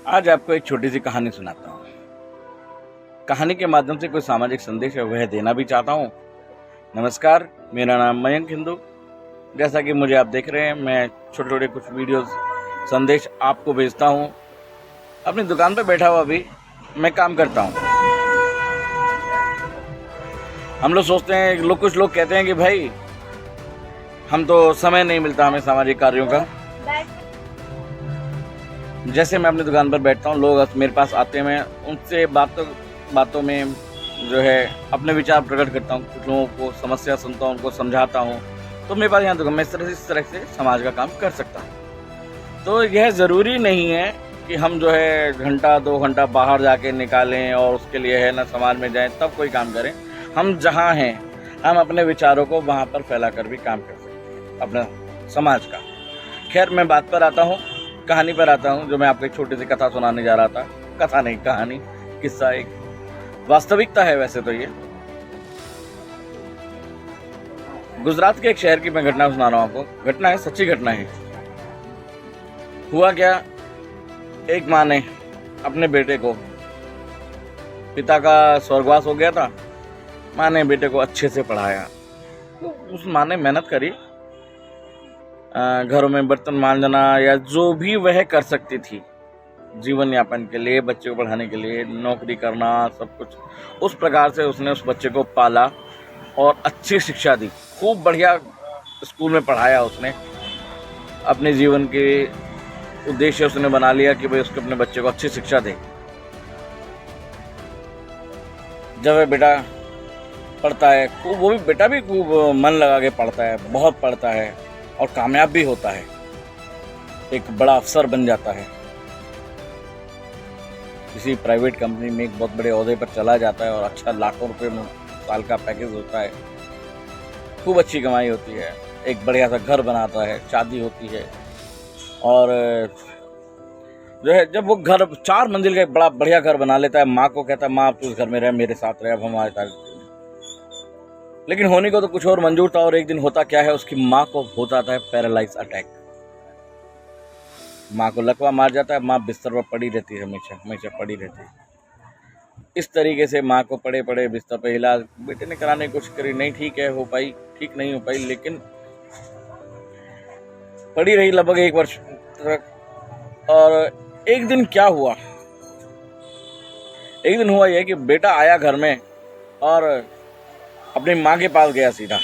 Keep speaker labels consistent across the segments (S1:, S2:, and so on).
S1: आज आपको एक छोटी सी कहानी सुनाता हूँ। कहानी के माध्यम से कोई सामाजिक संदेश है वह देना भी चाहता हूँ। नमस्कार, मेरा नाम मयंक हिंदू। जैसा कि मुझे आप देख रहे हैं, मैं छोटे छोटे कुछ वीडियोस संदेश आपको भेजता हूँ। अपनी दुकान पे बैठा हुआ भी मैं काम करता हूँ। हम लोग सोचते हैं, कुछ लोग कहते हैं कि भाई हम तो समय नहीं मिलता हमें सामाजिक कार्यों का। जैसे मैं अपनी दुकान पर बैठता हूँ, लोग मेरे पास आते हैं, मैं उनसे बातों में जो है अपने विचार प्रकट करता हूँ। कुछ लोगों को समस्या सुनता हूँ, उनको समझाता हूँ। तो मेरे पास यहाँ दुकान, मैं इस तरह से समाज का काम कर सकता हूँ। तो यह ज़रूरी नहीं है कि हम जो है घंटा 2 घंटा बाहर जाके निकालें और उसके लिए है ना समाज में जाएं तब कोई काम करें। हम जहाँ हैं, हम अपने विचारों को वहाँ पर फैला कर भी काम कर सकते हैं अपना समाज का। खैर, मैं बात पर आता हूँ, कहानी पर आता हूँ, जो मैं आपको एक छोटी सी कथा सुनाने जा रहा था। कथा नहीं, कहानी, किस्सा, एक वास्तविकता है वैसे तो। ये गुजरात के एक शहर की मैं घटना सुना रहा हूँ आपको। घटना है, सच्ची घटना है। हुआ क्या, एक माँ ने अपने बेटे को, पिता का स्वर्गवास हो गया था, माँ ने बेटे को अच्छे से पढ़ाया। उस माँ ने मेहनत करी, घरों में बर्तन मांजना या जो भी वह कर सकती थी जीवन यापन के लिए, बच्चे को पढ़ाने के लिए, नौकरी करना, सब कुछ उस प्रकार से उसने उस बच्चे को पाला और अच्छी शिक्षा दी। खूब बढ़िया स्कूल में पढ़ाया उसने। अपने जीवन के उद्देश्य उसने बना लिया कि भाई उसके अपने बच्चे को अच्छी शिक्षा दे। जब वह बेटा पढ़ता है खूब, वो भी बेटा भी खूब मन लगा के पढ़ता है, बहुत पढ़ता है और कामयाब भी होता है, एक बड़ा अफसर बन जाता है। किसी प्राइवेट कंपनी में एक बहुत बड़े ओहदे पर चला जाता है और अच्छा लाखों रुपए में साल का पैकेज होता है। खूब अच्छी कमाई होती है, एक बढ़िया सा घर बनाता है, शादी होती है और जो है जब वो घर 4 मंजिल का एक बड़ा बढ़िया घर बना लेता है, माँ को कहता है, माँ अब तू इस घर में रह, मेरे साथ रह, अब हमारे साथ। लेकिन होने को तो कुछ और मंजूर था। और एक दिन होता क्या है, उसकी माँ को होता है पैरालाइज अटैक। माँ को लकवा मार जाता है, माँ बिस्तर पर पड़ी रहती है, हमेशा पड़ी रहती है। इस तरीके से माँ को पड़े पड़े बिस्तर पर इलाज बेटे ने कराने की कोशिश करी, नहीं ठीक है हो पाई, ठीक नहीं हो पाई, लेकिन पड़ी रही लगभग 1 वर्ष तक। और एक दिन क्या हुआ, एक दिन हुआ यह कि बेटा आया घर में और अपनी माँ के पास गया सीधा।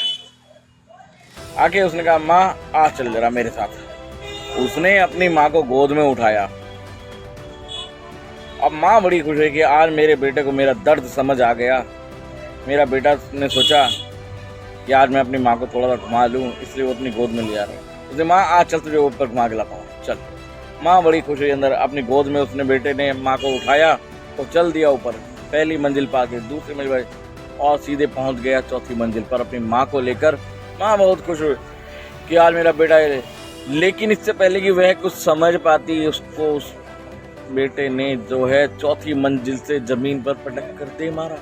S1: आके उसने कहा, माँ आ चल जरा मेरे साथ। उसने अपनी माँ को गोद में उठाया। अब माँ बड़ी खुश हुई कि आज मेरे बेटे को मेरा दर्द समझ आ गया। मेरा बेटा ने सोचा कि आज मैं अपनी माँ को थोड़ा सा घुमा लूँ, इसलिए वो अपनी गोद में ले आ रहा है। उसने, माँ आज चल तुझे ऊपर घुमा के लाता हूँ, चल। माँ बड़ी खुश हुई, अंदर अपनी गोद में उसने बेटे ने माँ को उठाया तो चल दिया ऊपर। पहली मंजिल पा के दूसरी मंजिल और सीधे पहुंच गया 4थी मंजिल पर अपनी माँ को लेकर। माँ बहुत खुश हुई कि आज मेरा बेटा है। लेकिन इससे पहले कि वह कुछ समझ पाती, उसको उस बेटे ने जो है 4थी मंजिल से जमीन पर पटक कर दे मारा।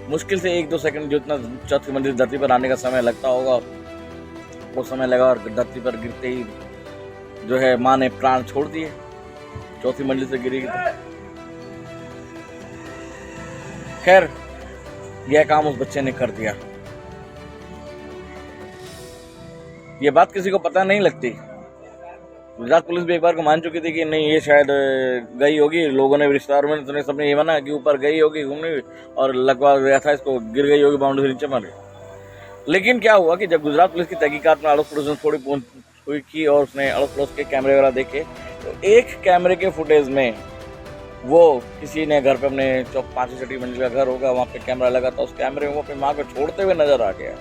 S1: मुश्किल से 1-2 सेकंड जितना 4थी मंजिल धरती पर आने का समय लगता होगा, वो समय लगा और धरती पर गिरते ही जो है माँ ने प्राण छोड़ दिए। 4थी मंजिल से गिरी। खैर, यह काम उस बच्चे ने कर दिया। ये बात किसी को पता नहीं लगती। गुजरात पुलिस भी एक बार को मान चुकी थी कि नहीं, ये शायद गई होगी, लोगों ने, रिश्तेदारों में सबने ये माना कि ऊपर गई होगी घूमने और लगवा गया था इसको, गिर गई होगी बाउंड्री से नीचे मर गई। लेकिन क्या हुआ कि जब गुजरात पुलिस की तहकीकात में अड़ोस पड़ोस में थोड़ी पहुंच हुई की और उसने अड़ोस पड़ोस के कैमरे वगैरह देखे, तो एक कैमरे के फुटेज में वो किसी ने घर पे अपने 5-6 मंजिल का घर होगा, वहाँ पे कैमरा लगा था। उस कैमरे में वो अपनी माँ को छोड़ते हुए नजर आ गया।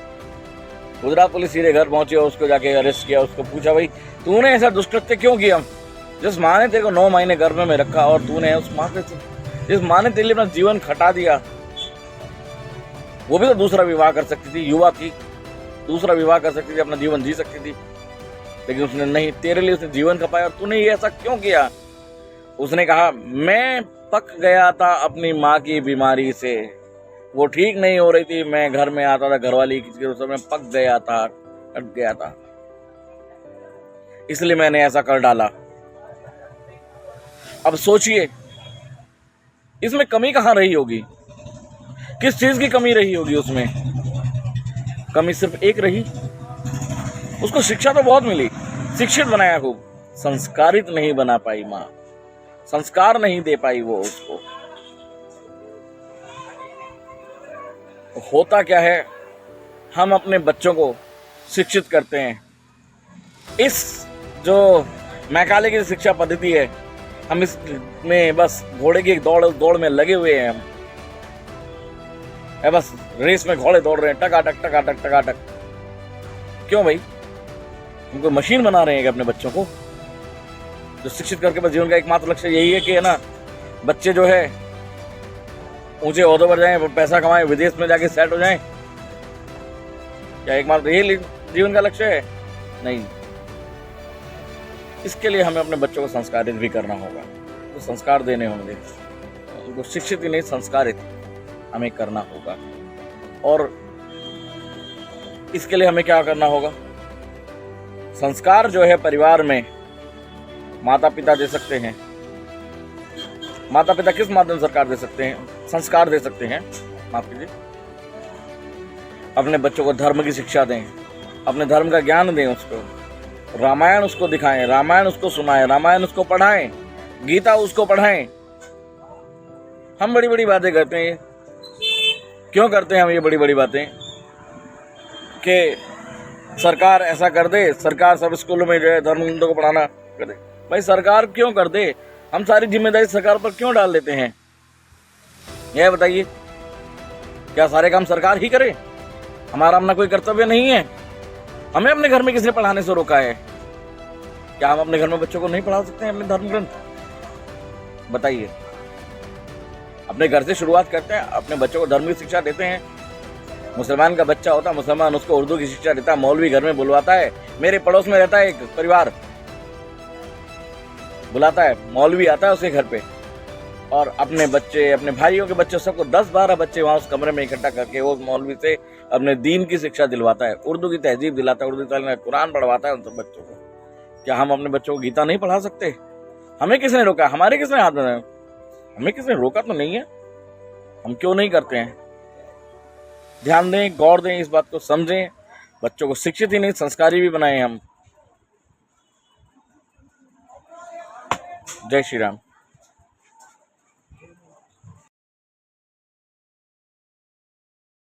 S1: गुजरात पुलिस सीधे घर पहुंची और उसको जाके अरेस्ट किया। उसको पूछा, भाई तूने ऐसा दुष्कृत्य क्यों किया? जिस माँ ने तेरे को 9 महीने गर्भ में रखा और तूने उस माँ के, जिस माँ ने तेरे लिए अपना जीवन खटा दिया, वो भी तो दूसरा विवाह कर सकती थी, युवा थी, दूसरा विवाह कर सकती थी, अपना जीवन जी सकती थी, लेकिन उसने नहीं, तेरे लिए उसने जीवन खपाया और तूने ये ऐसा क्यों किया? उसने कहा, मैं पक गया था अपनी माँ की बीमारी से, वो ठीक नहीं हो रही थी, मैं घर में आता था, घरवाली किसी के समय पक गया था, कट गया था। इसलिए मैंने ऐसा कर डाला। अब सोचिए इसमें कमी कहाँ रही होगी, किस चीज की कमी रही होगी उसमें? कमी सिर्फ एक रही, उसको शिक्षा तो बहुत मिली, शिक्षित बनाया खूब, संस्कारित नहीं बना पाई माँ, संस्कार नहीं दे पाई वो उसको। तो होता क्या है, हम अपने बच्चों को शिक्षित करते हैं, इस जो मैकाले की शिक्षा पद्धति है, हम इसमें बस घोड़े की दौड़ में लगे हुए हैं। हम बस रेस में घोड़े दौड़ रहे हैं, टकाटक टकाटक टकाटक। क्यों भाई? हम कोई मशीन बना रहे हैं अपने बच्चों को? जो शिक्षित करके बस जीवन का एकमात्र लक्ष्य यही है कि है ना, बच्चे जो है ऊंचे ओहदों पर जाएं, पैसा कमाएं, विदेश में जाके सेट हो जाएं? क्या एकमात्र यही जीवन का लक्ष्य है? नहीं। इसके लिए हमें अपने बच्चों को संस्कारित भी करना होगा, तो संस्कार देने होंगे उनको, शिक्षित ही नहीं संस्कारित हमें करना होगा। और इसके लिए हमें क्या करना होगा? संस्कार जो है परिवार में माता पिता दे सकते हैं। माता पिता किस माध्यम से सरकार दे सकते हैं? संस्कार दे सकते हैं, माफ कीजिए। अपने बच्चों को धर्म की शिक्षा दें, अपने धर्म का ज्ञान दें, उसको रामायण उसको दिखाएं, रामायण उसको सुनाएं, रामायण उसको पढ़ाएं, गीता उसको पढ़ाएं। हम बड़ी बड़ी बातें करते हैं, क्यों करते हैं हम ये बड़ी बड़ी बातें कि सरकार ऐसा कर दे, सरकार सब स्कूलों में जो है धर्म ग्रंथों को पढ़ाना कर दे। भाई सरकार क्यों कर दे? हम सारी जिम्मेदारी सरकार पर क्यों डाल देते हैं? यह बताइए, क्या सारे काम सरकार ही करे? हमारा अपना कोई कर्तव्य नहीं है? हमें अपने घर में किसने पढ़ाने से रोका है? क्या हम अपने घर में बच्चों को नहीं पढ़ा सकते हैं अपने धर्म ग्रंथ? बताइए। अपने घर से शुरुआत करते हैं, अपने बच्चों को धर्म की शिक्षा देते हैं। मुसलमान का बच्चा होता है, मुसलमान उसको उर्दू की शिक्षा देता है, मौलवी घर में बुलवाता है। मेरे पड़ोस में रहता है एक परिवार, बुलाता है, मौलवी आता है उसके घर पे, और अपने बच्चे, अपने भाइयों के बच्चे, सबको 10-12 बच्चे वहां उस कमरे में इकट्ठा करके वो मौलवी से अपने दीन की शिक्षा दिलवाता है, उर्दू की तहजीब दिलाता है, उर्दू कुरान पढ़वाता है उन सब बच्चों को। क्या हम अपने बच्चों को गीता नहीं पढ़ा सकते? हमें किसने रोका? हमारे किसने हाथ में? हमें किसने रोका तो नहीं है, हम क्यों नहीं करते हैं? ध्यान दें, गौर दें, इस बात को समझें, बच्चों को शिक्षित ही नहीं संस्कारी भी बनाएं हम। जय श्री राम।